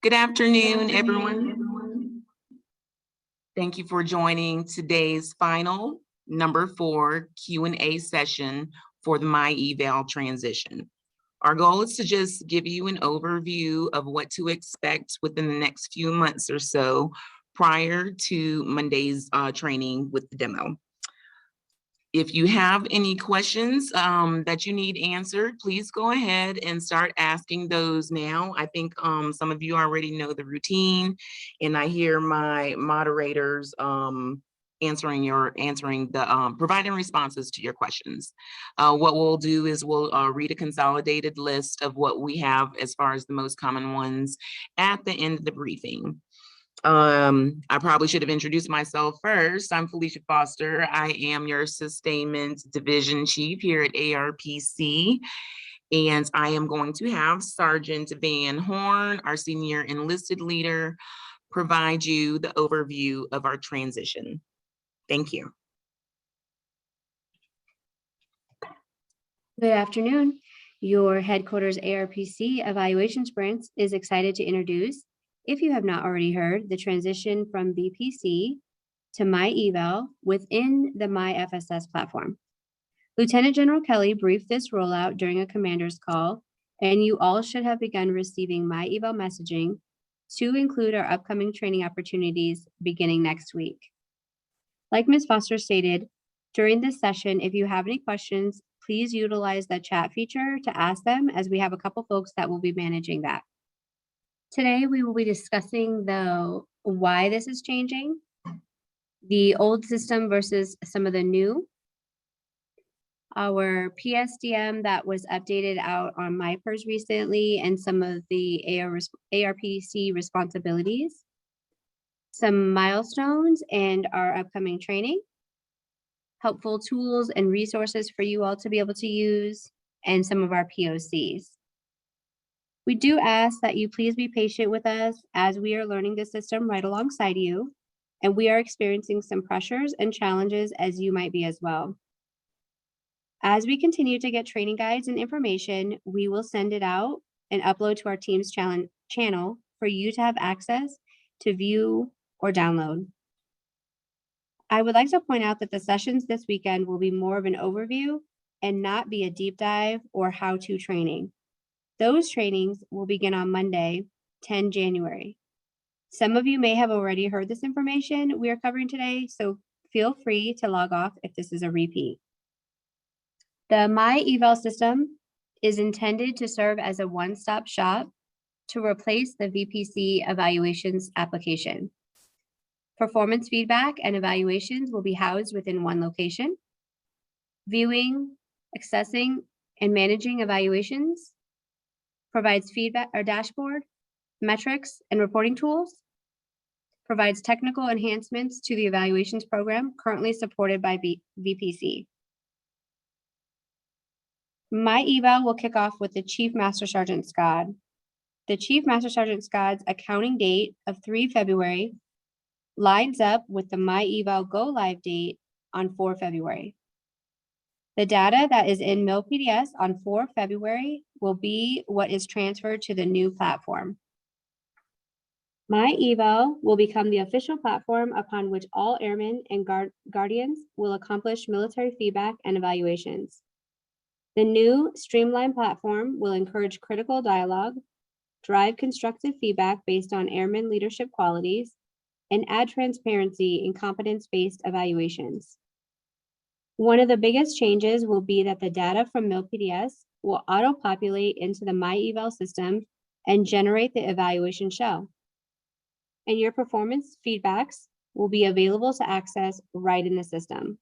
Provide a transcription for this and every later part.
Good afternoon, everyone. Thank you for joining today's final number 4 Q&A session for the MyEval transition. Our goal is to just give you an overview of what to expect within the next few months or so prior to Monday's training with the demo. If you have any questions that you need answered, please go ahead and start asking those now. I think some of you already know the routine, and I hear my moderators providing responses to your questions. What we'll do is we'll read a consolidated list of what we have as far as the most common ones at the end of the briefing. I probably should have introduced myself first. I'm Felicia Foster. I am your Sustainment Division Chief here at ARPC. And I am going to have Sergeant Van Horn, our Senior Enlisted Leader, provide you the overview of our transition. Thank you. Good afternoon. Your headquarters ARPC Evaluation Sprints is excited to introduce, if you have not already heard, the transition from VPC to MyEval within the MyFSS platform. Lieutenant General Kelly briefed this rollout during a commander's call, and you all should have begun receiving MyEval messaging to include our upcoming training opportunities beginning next week. Like Ms. Foster stated, during this session, if you have any questions, please utilize the chat feature to ask them, as we have a couple folks that will be managing that. Today, we will be discussing why this is changing, the old system versus some of the new, our PSDM that was updated out on MyPers recently, and some of the ARPC responsibilities, some milestones and our upcoming training, helpful tools and resources for you all to be able to use, and some of our POCs. We do ask that you please be patient with us as we are learning the system right alongside you, and we are experiencing some pressures and challenges as you might be as well. As we continue to get training guides and information, we will send it out and upload to our Teams channel for you to have access to view or download. I would like to point out that the sessions this weekend will be more of an overview and not be a deep dive or how-to training. Those trainings will begin on Monday, 10 January. Some of you may have already heard this information we are covering today, so feel free to log off if this is a repeat. The MyEval system is intended to serve as a one-stop shop to replace the VPC evaluations application. Performance feedback and evaluations will be housed within one location. Viewing, accessing, and managing evaluations provides feedback or dashboard, metrics, and reporting tools, provides technical enhancements to the evaluations program currently supported by VPC. MyEval will kick off with the Chief Master Sergeant SCOD. The Chief Master Sergeant SCOD's accounting date of 3 February lines up with the MyEval go live date on 4 February. The data that is in MilPDS on 4 February will be what is transferred to the new platform. MyEval will become the official platform upon which all airmen and guardians will accomplish military feedback and evaluations. The new streamlined platform will encourage critical dialogue, drive constructive feedback based on airmen leadership qualities, and add transparency in competence-based evaluations. One of the biggest changes will be that the data from MilPDS will auto-populate into the MyEval system and generate the evaluation shell. And your performance feedbacks will be available to access right in the system.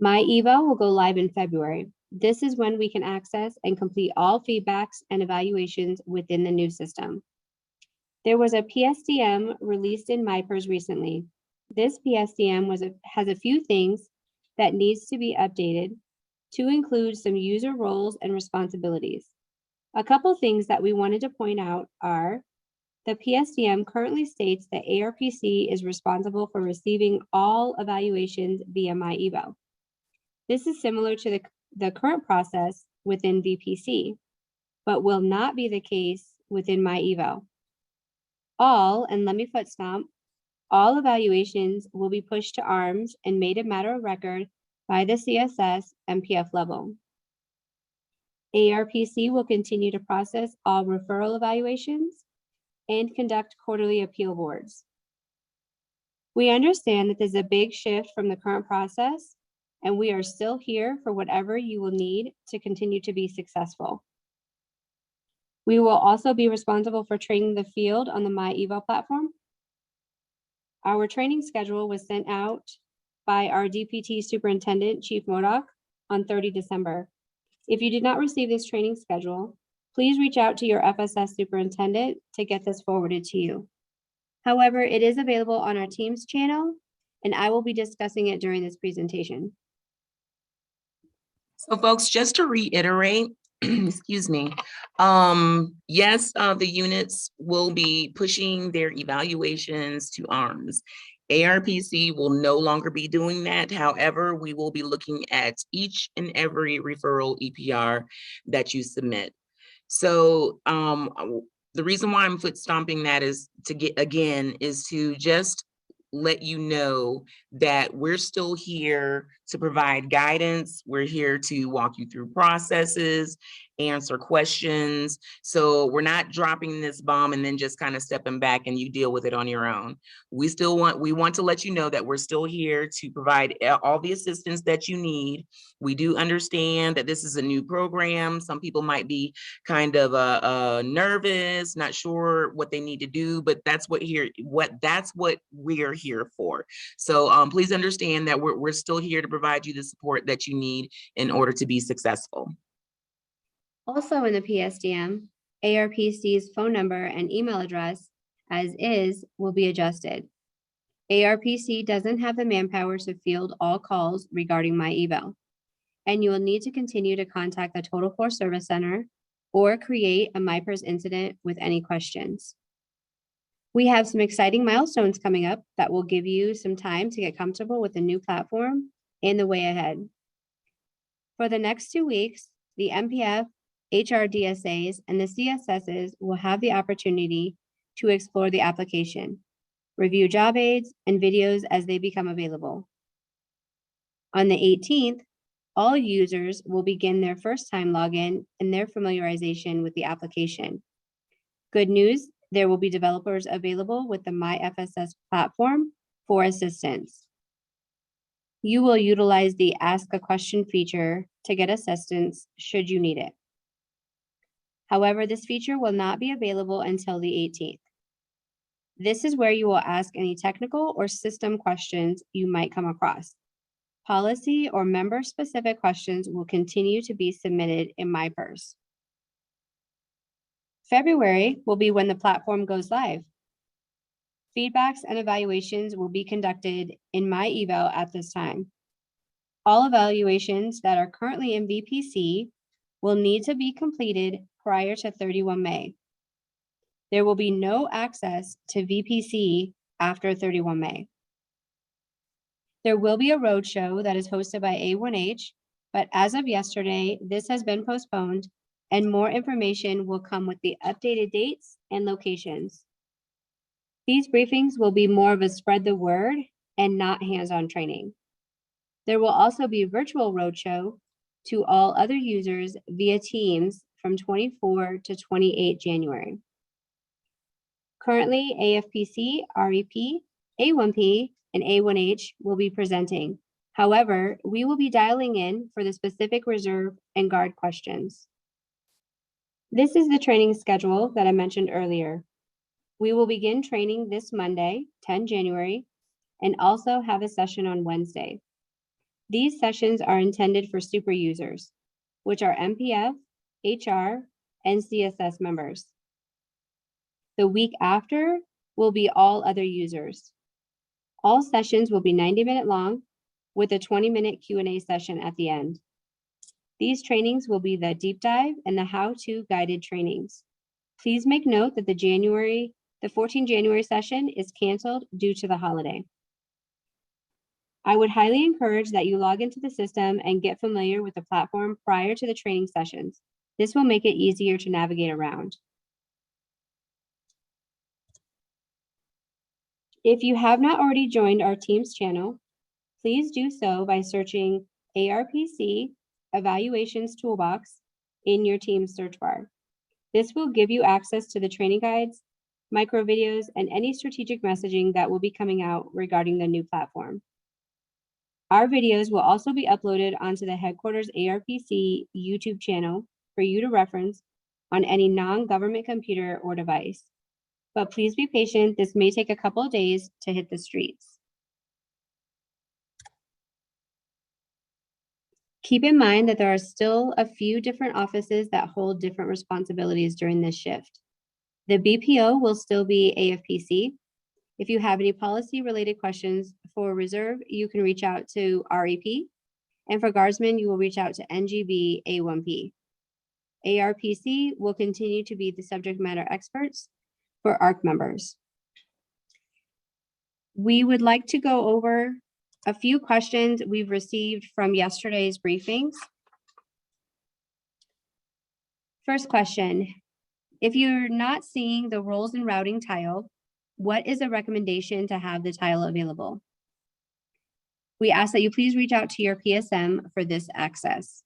MyEval will go live in February. This is when we can access and complete all feedbacks and evaluations within the new system. There was a PSDM released in MyPers recently. This PSDM has a few things that needs to be updated to include some user roles and responsibilities. A couple things that we wanted to point out are the PSDM currently states that ARPC is responsible for receiving all evaluations via MyEval. This is similar to the current process within VPC, but will not be the case within MyEval. And let me foot stomp, all evaluations will be pushed to ARMS and made a matter of record by the CSS MPF level. ARPC will continue to process all referral evaluations and conduct quarterly appeal boards. We understand that there's a big shift from the current process, and we are still here for whatever you will need to continue to be successful. We will also be responsible for training the field on the MyEval platform. Our training schedule was sent out by our DPT Superintendent, Chief Modoc, on 30 December. If you did not receive this training schedule, please reach out to your FSS superintendent to get this forwarded to you. However, it is available on our Teams channel, and I will be discussing it during this presentation. So folks, just to reiterate, excuse me, yes, the units will be pushing their evaluations to ARMS. ARPC will no longer be doing that. However, we will be looking at each and every referral EPR that you submit. So the reason why I'm foot stomping that is to just let you know that we're still here to provide guidance. We're here to walk you through processes, answer questions. So we're not dropping this bomb and then just kind of stepping back and you deal with it on your own. We want to let you know that we're still here to provide all the assistance that you need. We do understand that this is a new program. Some people might be kind of nervous, not sure what they need to do, but that's what we're here for. So please understand that we're still here to provide you the support that you need in order to be successful. Also in the PSDM, ARPC's phone number and email address as is will be adjusted. ARPC doesn't have the manpower to field all calls regarding MyEval, and you will need to continue to contact the Total Force Service Center or create a MyPers incident with any questions. We have some exciting milestones coming up that will give you some time to get comfortable with the new platform and the way ahead. For the next 2 weeks, the MPF, HRDSAs, and the CSSs will have the opportunity to explore the application, review job aids and videos as they become available. On the 18th, all users will begin their first-time login and their familiarization with the application. Good news, there will be developers available with the MyFSS platform for assistance. You will utilize the Ask a Question feature to get assistance should you need it. However, this feature will not be available until the 18th. This is where you will ask any technical or system questions you might come across. Policy or member-specific questions will continue to be submitted in MyPers. February will be when the platform goes live. Feedbacks and evaluations will be conducted in MyEval at this time. All evaluations that are currently in VPC will need to be completed prior to 31 May. There will be no access to VPC after 31 May. There will be a roadshow that is hosted by A1H, but as of yesterday, this has been postponed and more information will come with the updated dates and locations. These briefings will be more of a spread the word and not hands-on training. There will also be a virtual roadshow to all other users via Teams from 24 to 28 January. Currently, AFPC, REP, A1P, and A1H will be presenting. However, we will be dialing in for the specific reserve and guard questions. This is the training schedule that I mentioned earlier. We will begin training this Monday, 10 January, and also have a session on Wednesday. These sessions are intended for super users, which are MPF, HR, and CSS members. The week after will be all other users. All sessions will be 90-minute long with a 20-minute Q&A session at the end. These trainings will be the deep dive and the how-to guided trainings. Please make note that the 14 January session is canceled due to the holiday. I would highly encourage that you log into the system and get familiar with the platform prior to the training sessions. This will make it easier to navigate around. If you have not already joined our Teams channel, please do so by searching ARPC Evaluations Toolbox in your Teams search bar. This will give you access to the training guides, micro videos, and any strategic messaging that will be coming out regarding the new platform. Our videos will also be uploaded onto the headquarters ARPC YouTube channel for you to reference on any non-government computer or device. But please be patient, this may take a couple of days to hit the streets. Keep in mind that there are still a few different offices that hold different responsibilities during this shift. The BPO will still be AFPC. If you have any policy-related questions for Reserve, you can reach out to REP. And for Guardsmen, you will reach out to NGB A1P. ARPC will continue to be the subject matter experts for ARC members. We would like to go over a few questions we've received from yesterday's briefings. First question, if you're not seeing the roles and routing tile, what is a recommendation to have the tile available? We ask that you please reach out to your PSM for this access.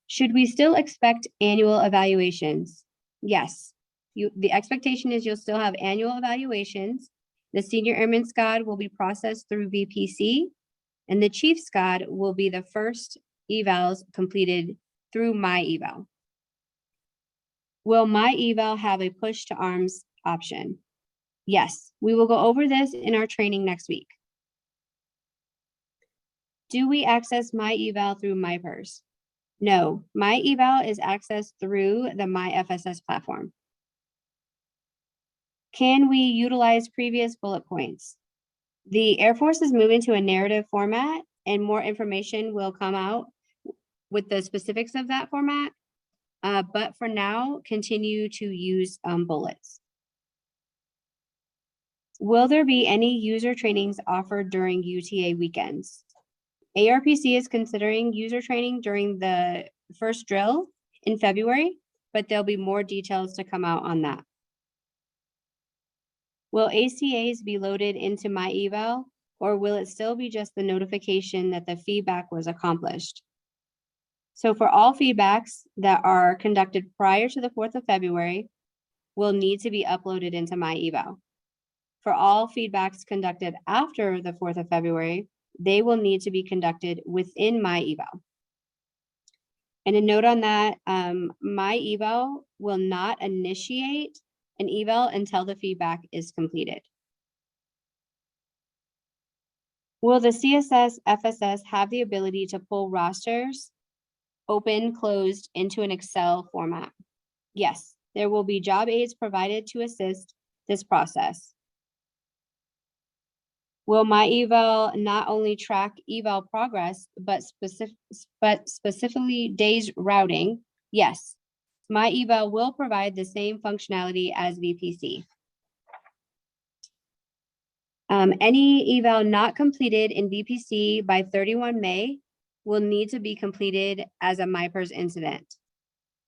Should we still expect annual evaluations? Yes. The expectation is you'll still have annual evaluations. The Senior Airman SCOD will be processed through VPC, and the Chief SCOD will be the first evals completed through MyEval. Will MyEval have a push to arms option? Yes, we will go over this in our training next week. Do we access MyEval through MyPers? No, MyEval is accessed through the MyFSS platform. Can we utilize previous bullet points? The Air Force is moving to a narrative format, and more information will come out with the specifics of that format. But for now, continue to use bullets. Will there be any user trainings offered during UTA weekends? ARPC is considering user training during the first drill in February, but there'll be more details to come out on that. Will ACAs be loaded into MyEval, or will it still be just the notification that the feedback was accomplished? So for all feedbacks that are conducted prior to the 4th of February, will need to be uploaded into MyEval. For all feedbacks conducted after the 4th of February, they will need to be conducted within MyEval. And a note on that, MyEval will not initiate an eval until the feedback is completed. Will the CSS FSS have the ability to pull rosters, open, closed, into an Excel format? Yes, there will be job aids provided to assist this process. Will MyEval not only track eval progress, but specifically days routing? Yes, MyEval will provide the same functionality as VPC. Any eval not completed in VPC by 31 May will need to be completed as a MyPers incident.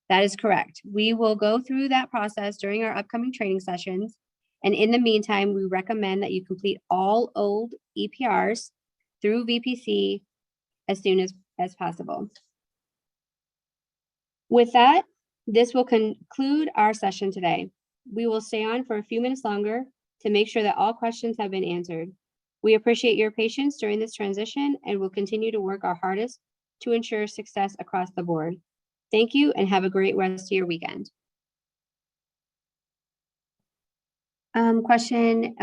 That is correct. We will go through that process during our upcoming training sessions. And in the meantime, we recommend that you complete all old EPRs through VPC as soon as possible. With that, this will conclude our session today. We will stay on for a few minutes longer to make sure that all questions have been answered. We appreciate your patience during this transition and will continue to work our hardest to ensure success across the board. Thank you and have a great rest of your weekend. Question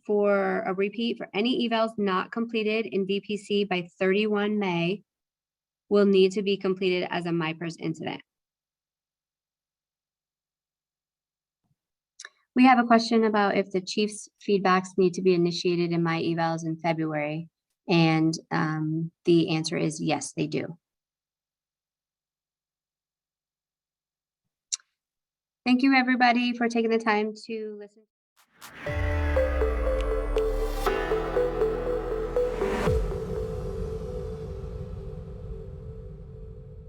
for a repeat, for any evals not completed in VPC by 31 May will need to be completed as a MyPers incident. We have a question about if the chief's feedbacks need to be initiated in MyEvals in February, and the answer is yes, they do. Thank you, everybody, for taking the time to listen.